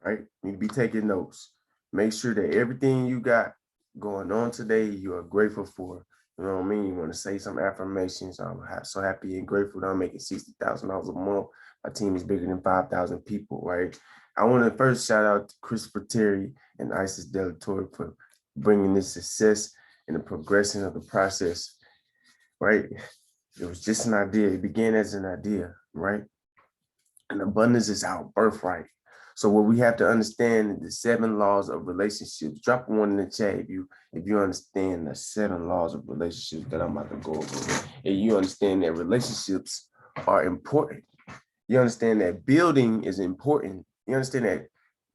right? You need to be taking notes. Make sure that everything you got going on today, you are grateful for. You know what I mean? You want to say some affirmations. I'm so happy and grateful that I'm making $60,000 a month. My team is bigger than 5,000 people, right? I want to first shout out to Christopher Terry and Isis Delatorre for bringing this success and the progression of the process, right? It was just an idea. It began as an idea, right? And abundance is our birthright. So what we have to understand is the 7 laws of relationships. Drop one in the chat if you understand the 7 laws of relationships that I'm about to go over. And you understand that relationships are important. You understand that building is important. You understand that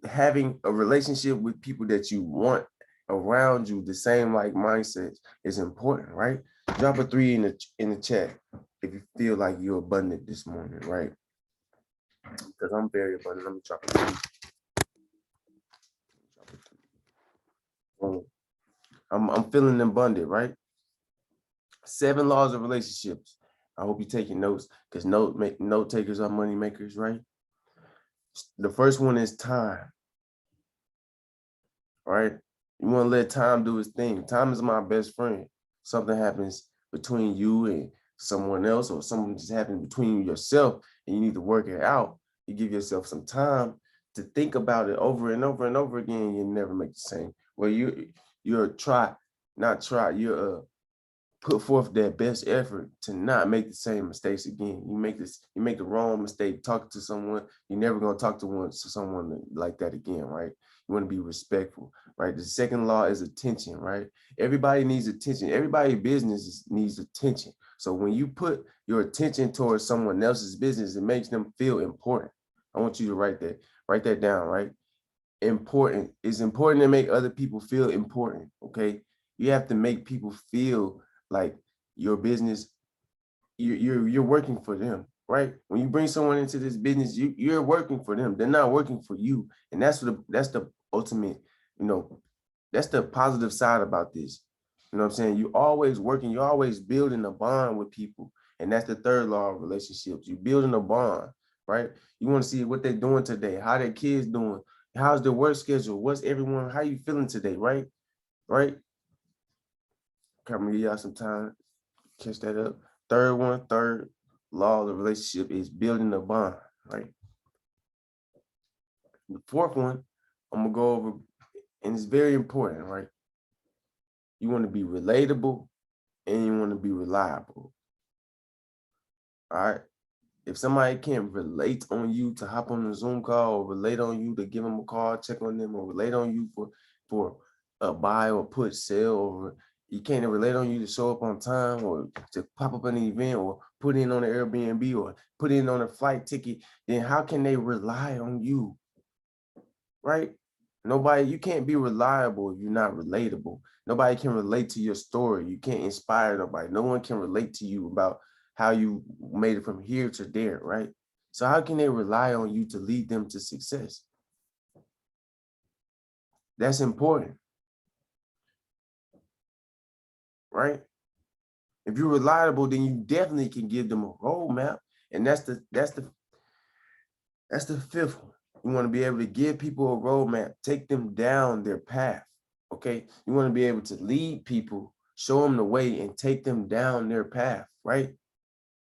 having a relationship with people that you want around you, the same like mindsets, is important, right? Drop a 3 in the chat if you feel like you're abundant this morning, right? Because I'm very abundant. Let me drop a 3. I'm feeling abundant, right? 7 laws of relationships. I hope you're taking notes because note takers are money makers, right? The first one is time. All right. You want to let time do its thing. Time is my best friend. Something happens between you and someone else, or something just happened between yourself and you need to work it out. You give yourself some time to think about it over and over and over again. You never make the same. Well, you're put forth that best effort to not make the same mistakes again. You make the wrong mistake talking to someone, you're never gonna talk to someone like that again, right? You want to be respectful, right? The second law is attention, right? Everybody needs attention. Everybody's business needs attention. So when you put your attention towards someone else's business, it makes them feel important. I want you to write that down, right? Important. It's important to make other people feel important, okay? You have to make people feel like your business, you're working for them, right? When you bring someone into this business, you're working for them. They're not working for you. And that's the ultimate, that's the positive side about this. You know what I'm saying? You're always working, you're always building a bond with people. And that's the third law of relationships. You're building a bond, right? You want to see what they're doing today, how their kids doing, how's their work schedule, what's everyone, how you feeling today, right? Right? Come give y'all some time, catch that up. Third law of the relationship is building a bond, right? The fourth one, I'm gonna go over, and it's very important, right? You want to be relatable and you want to be reliable. All right. If somebody can't relate on you to hop on a Zoom call, or relate on you to give them a call, check on them, or relate on you for a buy or put sale, or you can't relate on you to show up on time, or to pop up an event, or put in on an Airbnb, or put in on a flight ticket, then how can they rely on you? Right? You can't be reliable if you're not relatable. Nobody can relate to your story. You can't inspire nobody. No one can relate to you about how you made it from here to there, right? So how can they rely on you to lead them to success? That's important, right? If you're reliable, then you definitely can give them a roadmap. And that's the fifth one. You want to be able to give people a roadmap, take them down their path. Okay. You want to be able to lead people, show them the way, and take them down their path, right?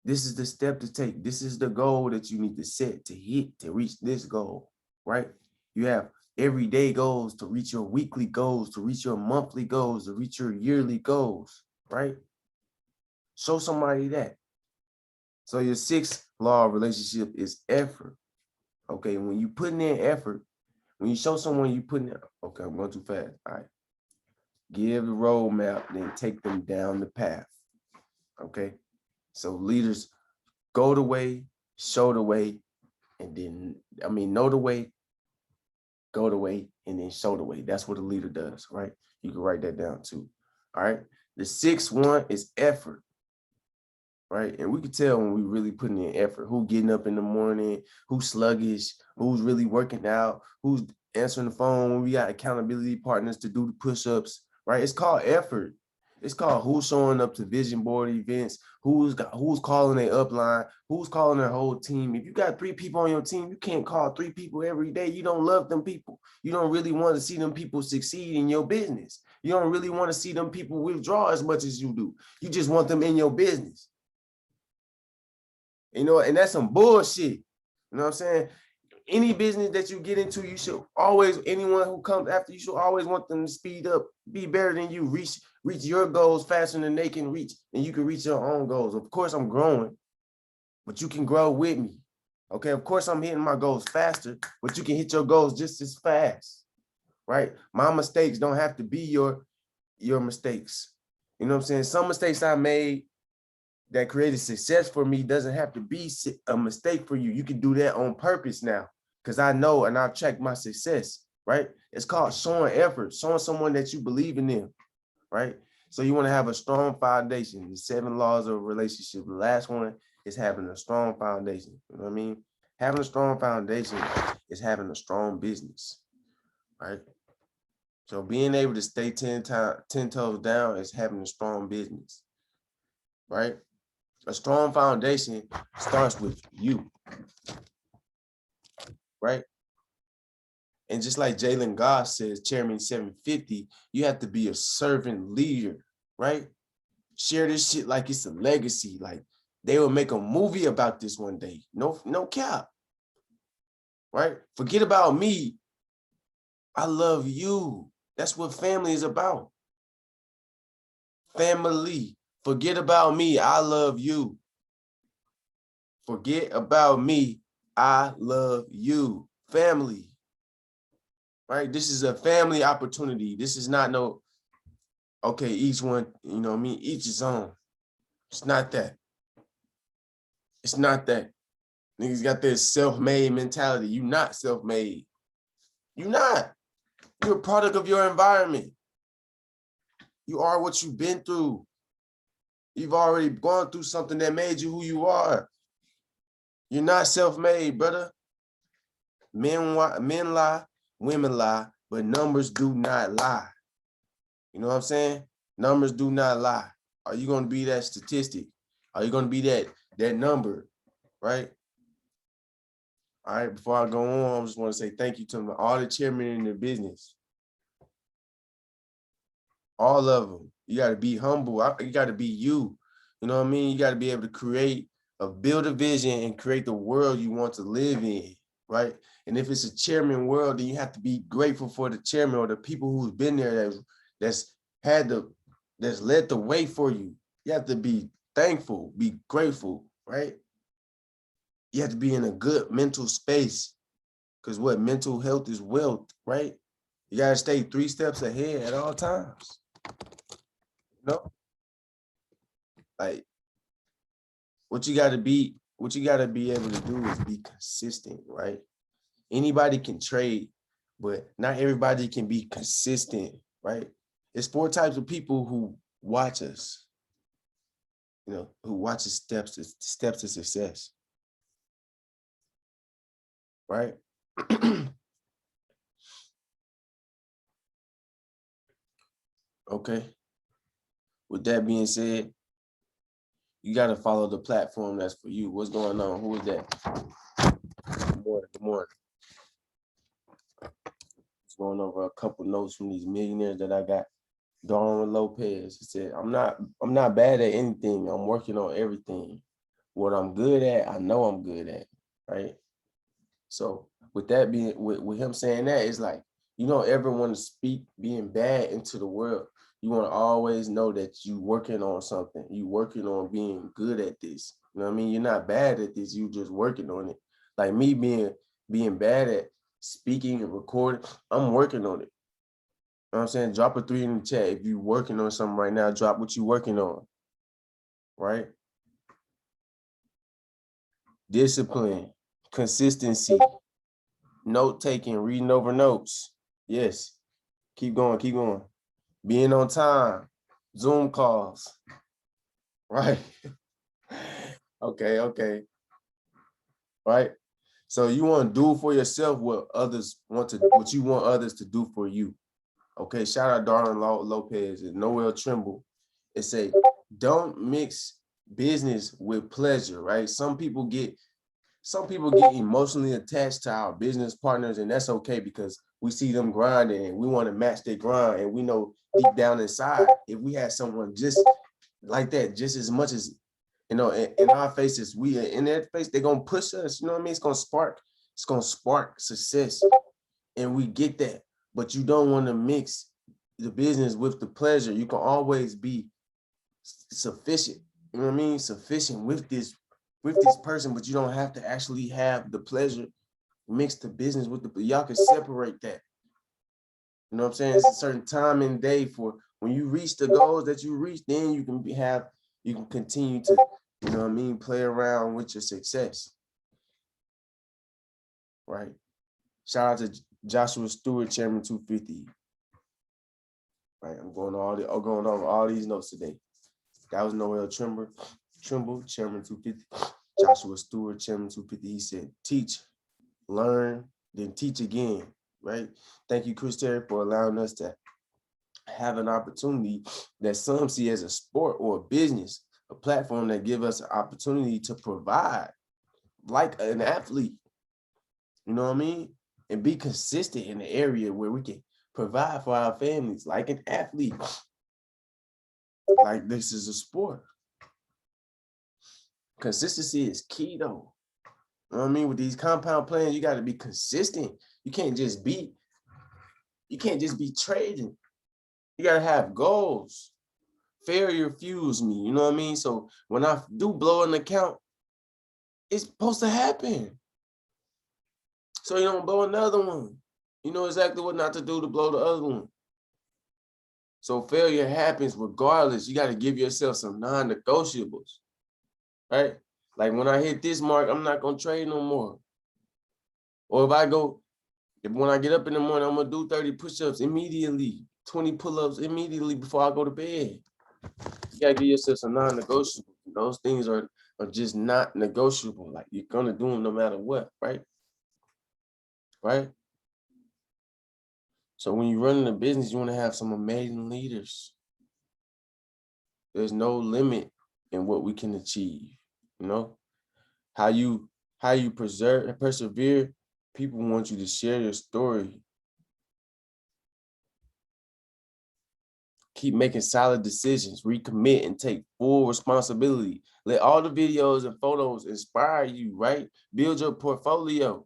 This is the step to take. This is the goal that you need to set to hit to reach this goal, right? You have everyday goals to reach your weekly goals, to reach your monthly goals, to reach your yearly goals, right? Show somebody that. So your sixth law of relationship is effort. Okay, when you putting in effort, when you show someone you putting in, okay, I'm going too fast. All right. Give the roadmap, then take them down the path. Okay. So leaders go the way, show the way, and then, know the way, go the way, and then show the way. That's what a leader does, right? You can write that down too. All right. The sixth one is effort. Right. And we can tell when we really putting in effort, who getting up in the morning, who's sluggish, who's really working out, who's answering the phone when we got accountability partners to do the push-ups, right? It's called effort. It's called who's showing up to vision board events, who's calling their upline, who's calling their whole team. If you got 3 people on your team, you can't call 3 people every day. You don't love them people. You don't really want to see them people succeed in your business. You don't really want to see them people withdraw as much as you do. You just want them in your business. You know, and that's some bullshit. You know what I'm saying? Any business that you get into, you should always, anyone who comes after you should always want them to speed up, be better than you, reach your goals faster than they can reach, and you can reach your own goals. Of course, I'm growing, but you can grow with me. Okay, of course, I'm hitting my goals faster, but you can hit your goals just as fast, right? My mistakes don't have to be your mistakes. You know what I'm saying? Some mistakes I made that created success for me doesn't have to be a mistake for you. You can do that on purpose now, because I know and I've checked my success, right? It's called showing effort, showing someone that you believe in them, right? So you want to have a strong foundation. The 7 laws of a relationship. The last one is having a strong foundation. You know what I mean? Having a strong foundation is having a strong business, right? So being able to stay 10 toes down is having a strong business, right? A strong foundation starts with you, right? And just like Jalen Goss says, Chairman 750, you have to be a servant leader, right? Share this shit like it's a legacy. Like they will make a movie about this one day. No cap, right? Forget about me. I love you. That's what family is about. Family. Forget about me. I love you. Forget about me. I love you. Family. Right? This is a family opportunity. This is not no, okay, each one, you know what I mean? Each his own. It's not that. It's not that. Niggas got this self-made mentality. You not self-made. You not. You're a product of your environment. You are what you've been through. You've already gone through something that made you who you are. You're not self-made, brother. Men lie, women lie, but numbers do not lie. You know what I'm saying? Numbers do not lie. Are you going to be that statistic? Are you going to be that number, right? All right, before I go on, I just want to say thank you to all the chairmen in the business. All of them. You got to be humble. You got to be you. You know what I mean? You got to be able to build a vision and create the world you want to live in, right? And if it's a chairman world, then you have to be grateful for the chairman or the people who's been there that's led the way for you. You have to be thankful, be grateful, right? You have to be in a good mental space, because what mental health is wealth, right? You got to stay 3 steps ahead at all times. You know, like what you got to be able to do is be consistent, right? Anybody can trade, but not everybody can be consistent, right? It's 4 types of people who watch us, you know, who watches steps to success, right? Okay. With that being said, you got to follow the platform that's for you. What's going on? Who is that? Good morning. Good morning. Just going over a couple notes from these millionaires that I got. Darwin Lopez, he said, I'm not bad at anything. I'm working on everything. What I'm good at, I know I'm good at, right? So with that being, with him saying that, it's like, you don't ever want to speak being bad into the world. You want to always know that you working on something. You working on being good at this. You know what I mean? You're not bad at this. You just working on it. Like me being bad at speaking and recording, I'm working on it. You know what I'm saying? Drop a 3 in the chat. If you're working on something right now, drop what you're working on, right? Discipline, consistency, note-taking, reading over notes. Yes, keep going, keep going. Being on time, Zoom calls, right? Okay, right? So you want to do for yourself what you want others to do for you. Okay, shout out Darwin Lopez and Noel Trimble. It say, don't mix business with pleasure, right? Some people get emotionally attached to our business partners, and that's okay because we see them grinding and we want to match their grind. And we know deep down inside, if we had someone just like that, just as much as, you know, in our faces, we in their face, they're gonna push us. You know what I mean? It's gonna spark success, and we get that. But you don't want to mix the business with the pleasure. You can always be sufficient. You know what I mean? Sufficient with this person, but you don't have to actually have the pleasure. Mix the business with the, y'all can separate that. You know what I'm saying? It's a certain time and day for when you reach the goals that you reach, then you can continue to, you know what I mean, play around with your success. Right? Shout out to Joshua Stewart, Chairman 250. Right, I'm going over all these notes today. That was Noel Trimble, Chairman 250. Joshua Stewart, Chairman 250. He said, teach, learn, then teach again. Right? Thank you, Chris Terry, for allowing us to have an opportunity that some see as a sport or a business, a platform that give us an opportunity to provide like an athlete. You know what I mean? And be consistent in the area where we can provide for our families like an athlete. Like this is a sport. Consistency is key though. You know what I mean? With these compound plans, you got to be consistent. You can't just be trading. You got to have goals. Failure fuels me. You know what I mean? So when I do blow an account, it's supposed to happen. So you don't blow another one. You know exactly what not to do to blow the other one. So failure happens regardless. You got to give yourself some non-negotiables, right? Like when I hit this mark, I'm not going to trade no more. Or when I get up in the morning, I'm going to do 30 push-ups immediately, 20 pull-ups immediately before I go to bed. You got to give yourself some non-negotiables. Those things are just not negotiable. Like you're going to do them no matter what, right? Right? So when you're running a business, you want to have some amazing leaders. There's no limit in what we can achieve. You know, how you persevere. People want you to share your story. Keep making solid decisions, recommit, and take full responsibility. Let all the videos and photos inspire you, right? Build your portfolio.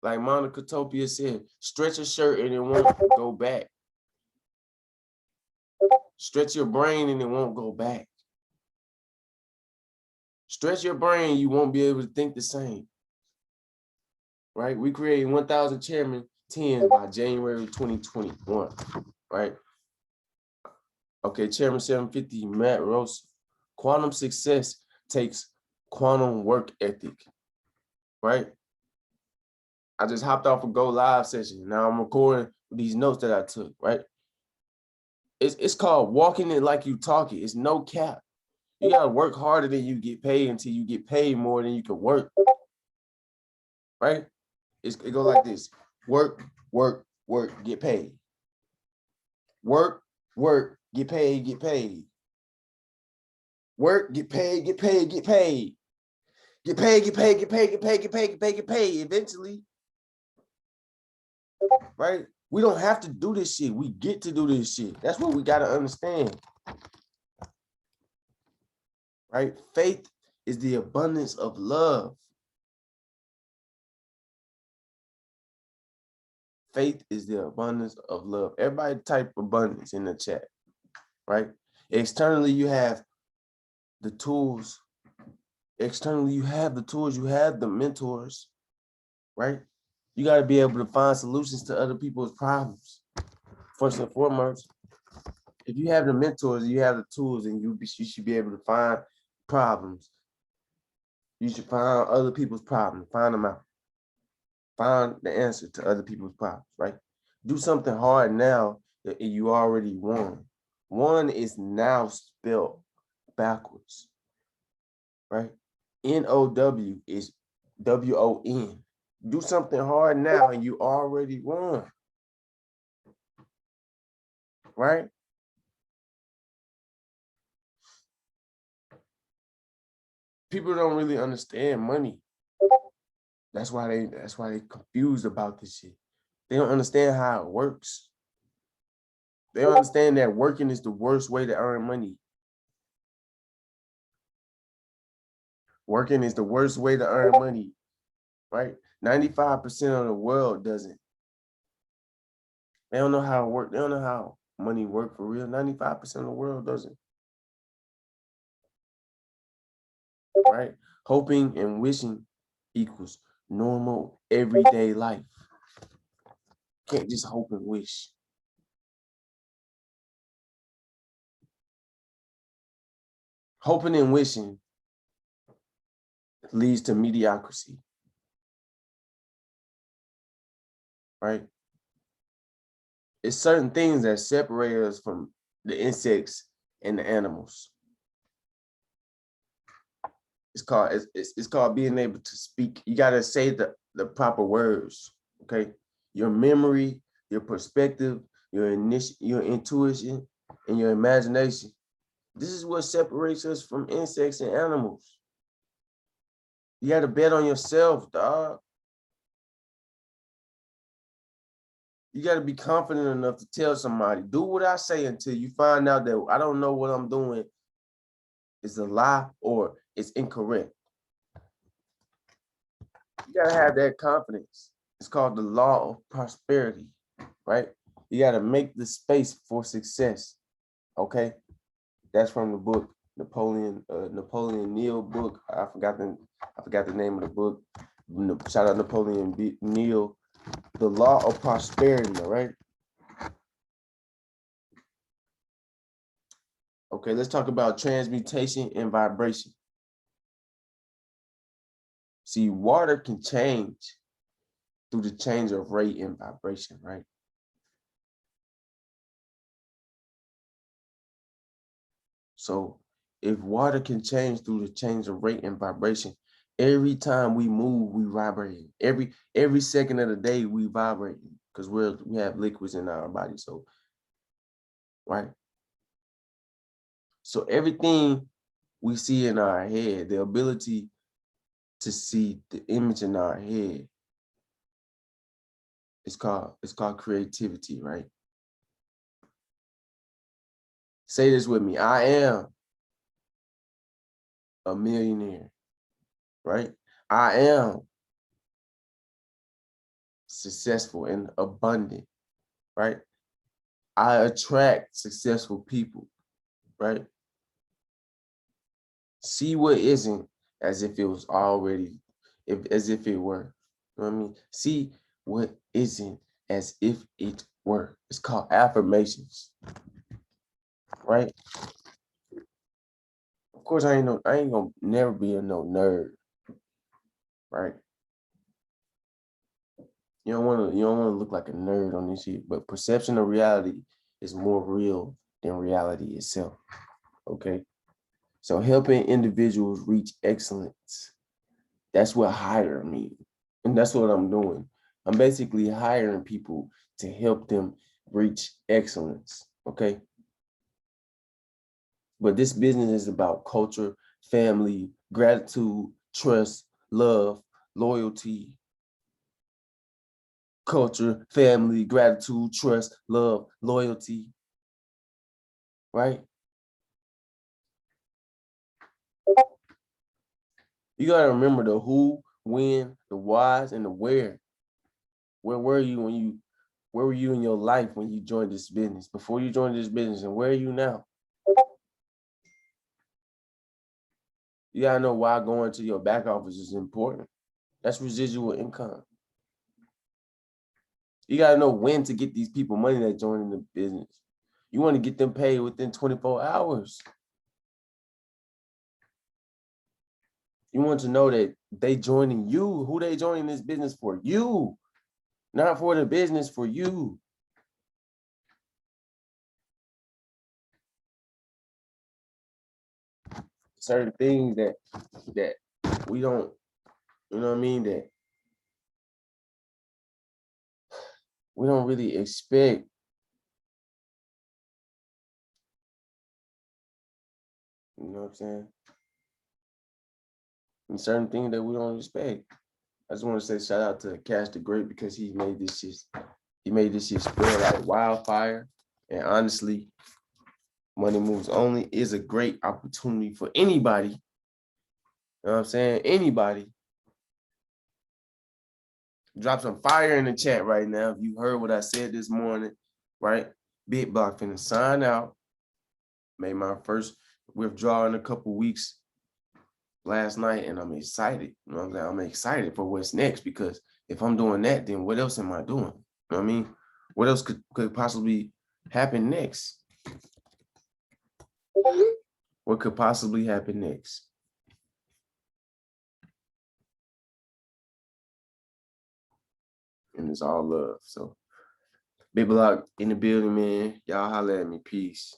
Like Monica Topia said, stretch a shirt and it won't go back. Stretch your brain and it won't go back. Stretch your brain, you won't be able to think the same. Right? We created 1,000 Chairman 10 by January 2021, right? Okay, Chairman 750, Matt Rose. Quantum success takes quantum work ethic, right? I just hopped off a Go Live session. Now I'm recording these notes that I took, right? It's called walking it like you talk it. It's no cap. You gotta work harder than you get paid until you get paid more than you can work, right? It goes like this: work, work, work, get paid. Work, work, get paid, get paid. Work, get paid, get paid, get paid. Get paid, get paid, get paid, get paid, get paid, get paid, get paid. Eventually, right? We don't have to do this shit. We get to do this shit. That's what we gotta understand. Right? Faith is the abundance of love. Faith is the abundance of love. Everybody type abundance in the chat, right? Externally, you have the tools. Externally, you have the tools, you have the mentors, right? You got to be able to find solutions to other people's problems. First and foremost, if you have the mentors, you have the tools, and you should be able to find problems. You should find other people's problems, find them out. Find the answer to other people's problems, right? Do something hard now that you already won. One is now spelled backwards, right? N-O-W is W-O-N. Do something hard now and you already won, right? People don't really understand money. That's why they confused about this shit. They don't understand how it works. They don't understand that working is the worst way to earn money. Working is the worst way to earn money, right? 95% of the world doesn't. They don't know how it works. They don't know how money works for real. 95% of the world doesn't. Right? Hoping and wishing equals normal everyday life. Can't just hope and wish. Hoping and wishing leads to mediocrity. Right? It's certain things that separate us from the insects and the animals. It's called being able to speak. You gotta say the proper words. Okay, your memory, your perspective, your intuition, and your imagination. This is what separates us from insects and animals. You gotta bet on yourself, dog. You gotta be confident enough to tell somebody, do what I say until you find out that I don't know what I'm doing is a lie or it's incorrect. You gotta have that confidence. It's called the law of prosperity, right? You gotta make the space for success. Okay, that's from the book Napoleon Neal book. I forgot the name of the book. Shout out Napoleon Neal. The law of prosperity. All right. Okay, let's talk about transmutation and vibration. See, water can change through the change of rate and vibration, right? So if water can change through the change of rate and vibration, every time we move, we vibrate. Every second of the day, we vibrate because we have liquids in our body. So, right. So everything we see in our head, the ability to see the image in our head, it's called creativity, right? Say this with me. I am a millionaire, right? I am successful and abundant, right? I attract successful people, right? See what isn't as if it was already, as if it were. You know what I mean? See what isn't as if it were. It's called affirmations, right? Of course, I ain't gonna never be a no nerd, right? You don't wanna look like a nerd on this shit, but perception of reality is more real than reality itself. Okay. So helping individuals reach excellence. That's what hire means. And that's what I'm doing. I'm basically hiring people to help them reach excellence. Okay. But this business is about culture, family, gratitude, trust, love, loyalty, culture, family, gratitude, trust, love, loyalty, right? You got to remember the who, when, the whys, and the where. Where were you where were you in your life when you joined this business? Before you joined this business, and where are you now? You gotta know why going to your back office is important. That's residual income. You gotta know when to get these people money that join in the business. You want to get them paid within 24 hours. You want to know that they joining you. Who they joining this business for? You, not for the business, for you. Certain things that we don't, you know what I mean, that we don't really expect. You know what I'm saying? and certain things that we don't respect. I just want to say shout out to Cash the Great because he made this shit spread like wildfire. And honestly, Money Moves Only is a great opportunity for anybody. You know what I'm saying? Anybody. Drop some fire in the chat right now. If you heard what I said this morning, right? Big Block finna sign out. Made my first withdrawal in a couple weeks last night, and I'm excited. You know what I'm saying? I'm excited for what's next, because if I'm doing that, then what else am I doing? You know what I mean? What else could possibly happen next? What could possibly happen next? And it's all love. So Big Block in the building, man. Y'all holler at me. Peace.